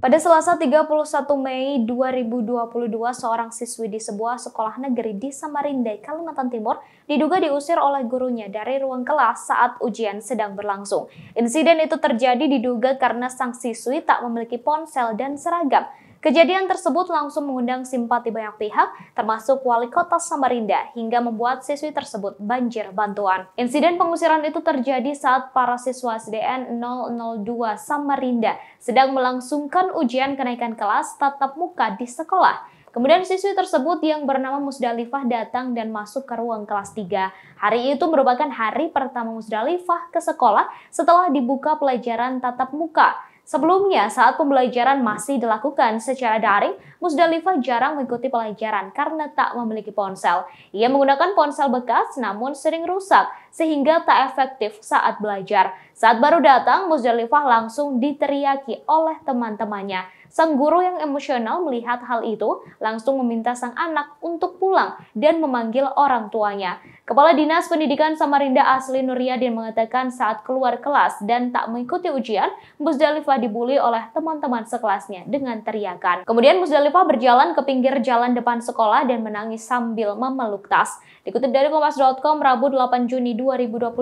Pada Selasa 31 Mei 2022, seorang siswi di sebuah sekolah negeri di Samarinda, Kalimantan Timur, diduga diusir oleh gurunya dari ruang kelas saat ujian sedang berlangsung. Insiden itu terjadi diduga karena sang siswi tak memiliki ponsel dan seragam. Kejadian tersebut langsung mengundang simpati banyak pihak, termasuk wali kota Samarinda, hingga membuat siswi tersebut banjir bantuan. Insiden pengusiran itu terjadi saat para siswa SDN 002 Samarinda sedang melangsungkan ujian kenaikan kelas tatap muka di sekolah. Kemudian siswi tersebut yang bernama Musdalifah datang dan masuk ke ruang kelas 3. Hari itu merupakan hari pertama Musdalifah ke sekolah setelah dibuka pelajaran tatap muka. Sebelumnya, saat pembelajaran masih dilakukan secara daring, Musdalifah jarang mengikuti pelajaran karena tak memiliki ponsel. Ia menggunakan ponsel bekas namun sering rusak, sehingga tak efektif saat belajar. Saat baru datang, Musdalifah langsung diteriaki oleh teman-temannya. Sang guru yang emosional melihat hal itu langsung meminta sang anak untuk pulang dan memanggil orang tuanya. Kepala Dinas Pendidikan Samarinda Asli Nuryadin mengatakan saat keluar kelas dan tak mengikuti ujian, Musdalifah dibully oleh teman-teman sekelasnya dengan teriakan. Kemudian Musdalifah berjalan ke pinggir jalan depan sekolah dan menangis sambil memeluk tas. Dikutip dari Kompas.com, Rabu 8 Juni 2022,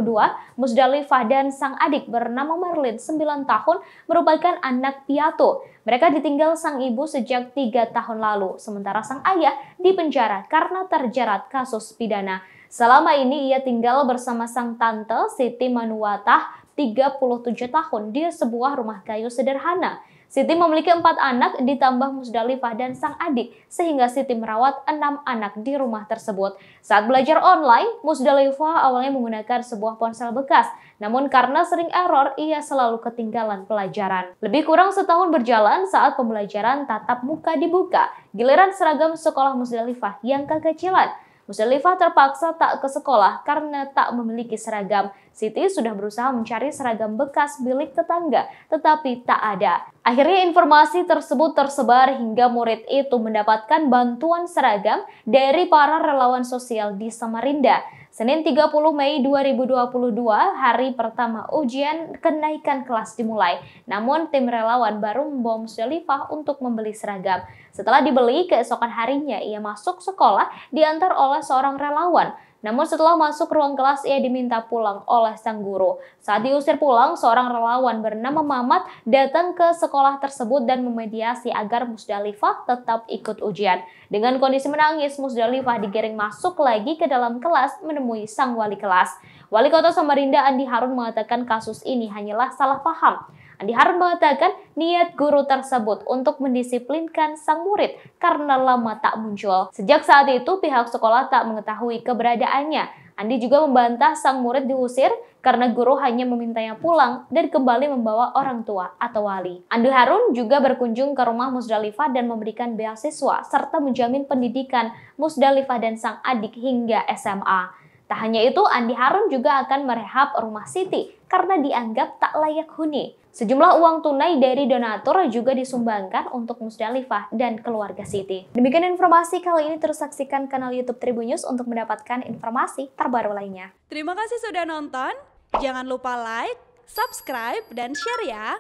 Musdalifah dan sang adik bernama Marlin, 9 tahun, merupakan anak piatu. Mereka ditinggal sang ibu sejak 3 tahun lalu, sementara sang ayah dipenjara karena terjerat kasus pidana. Selama ini ia tinggal bersama sang tante Siti Manuwatah, 37 tahun, di sebuah rumah kayu sederhana. Siti memiliki 4 anak ditambah Musdalifah dan sang adik, sehingga Siti merawat 6 anak di rumah tersebut. Saat belajar online, Musdalifah awalnya menggunakan sebuah ponsel bekas, namun karena sering error, ia selalu ketinggalan pelajaran. Lebih kurang setahun berjalan saat pembelajaran tatap muka dibuka, giliran seragam sekolah Musdalifah yang kekecilan. Musdalifah terpaksa tak ke sekolah karena tak memiliki seragam. Siti sudah berusaha mencari seragam bekas milik tetangga, tetapi tak ada. Akhirnya informasi tersebut tersebar hingga murid itu mendapatkan bantuan seragam dari para relawan sosial di Samarinda. Senin 30 Mei 2022, hari pertama ujian kenaikan kelas dimulai. Namun tim relawan baru membawa Musdalifah untuk membeli seragam. Setelah dibeli, keesokan harinya ia masuk sekolah diantar oleh seorang relawan. Namun setelah masuk ruang kelas, ia diminta pulang oleh sang guru. Saat diusir pulang, seorang relawan bernama Mamat datang ke sekolah tersebut dan memediasi agar Musdalifah tetap ikut ujian. Dengan kondisi menangis, Musdalifah digiring masuk lagi ke dalam kelas menemui sang wali kelas. Wali Kota Samarinda Andi Harun mengatakan kasus ini hanyalah salah paham. Andi Harun mengatakan niat guru tersebut untuk mendisiplinkan sang murid karena lama tak muncul. Sejak saat itu pihak sekolah tak mengetahui keberadaannya. Andi juga membantah sang murid diusir karena guru hanya memintanya pulang dan kembali membawa orang tua atau wali. Andi Harun juga berkunjung ke rumah Musdalifah dan memberikan beasiswa serta menjamin pendidikan Musdalifah dan sang adik hingga SMA. Tak hanya itu, Andi Harun juga akan merehab rumah Siti karena dianggap tak layak huni. Sejumlah uang tunai dari donatur juga disumbangkan untuk Musdalifah dan keluarga Siti. Demikian informasi kali ini, terus saksikan kanal YouTube Tribun News untuk mendapatkan informasi terbaru lainnya. Terima kasih sudah nonton. Jangan lupa like, subscribe, dan share ya.